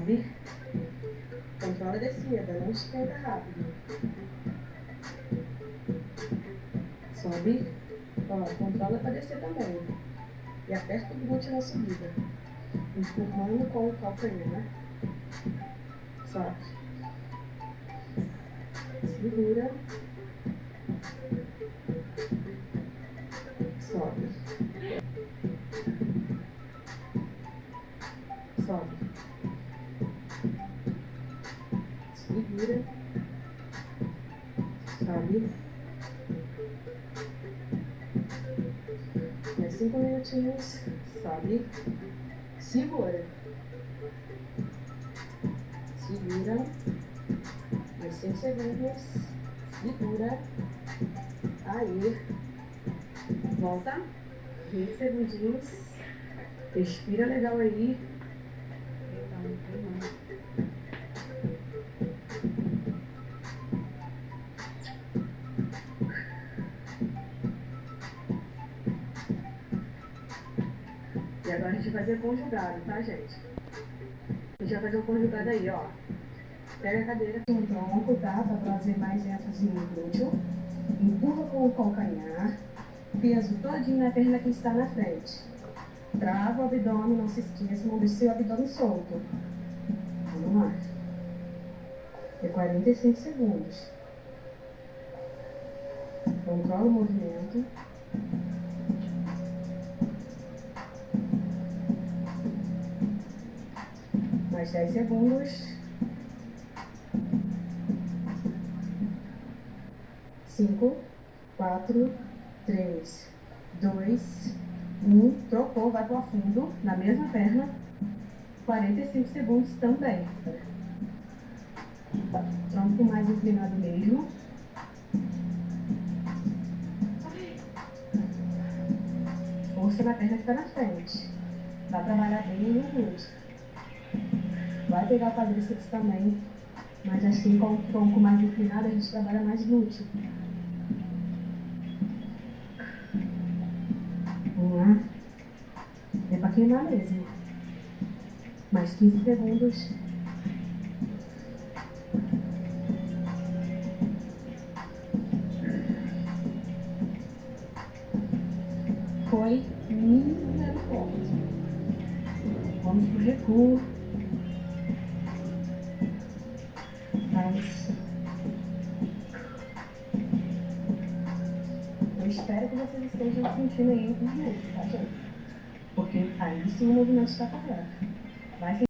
Sobe. Controla a descida, não esquenta rápido. Sobe. Ó, controla para descer também. E aperta o glúteo na subida. Empurrando com o calcanhar. Sobe. Segura. Sobe. Sobe. Segura. Sobe. Mais 5 minutinhos. Sobe. Segura. Segura. Mais 5 segundos. Segura. Aí. Volta. 20 segundinhos. Respira legal aí. E agora a gente vai fazer conjugado, tá, gente? A gente vai fazer um conjugado aí, ó. Pega a cadeira com o tronco, tá? Pra trazer mais ênfase no glúteo. Empurra com o calcanhar. Peso todinho na perna que está na frente. Trava o abdômen, não se esqueça, não deixe o abdômen solto. Vamos lá. É 45 segundos. Controla o movimento. Mais 10 segundos. 5, 4, 3, 2, 1. Trocou, vai pro fundo, na mesma perna. 45 segundos também. Tronco mais inclinado mesmo. Força na perna que está na frente. Vai trabalhar bem no glúteo. Vai pegar o quadríceps também. Mas assim, com o tronco mais inclinado, a gente trabalha mais glúteo. Vamos lá. É para queimar mesmo. Mais 15 segundos. Foi misericórdia. Vamos pro recuo. Mas eu espero que vocês estejam sentindo aí o glúteo, tá, gente? Porque aí sim o movimento está correto. Vai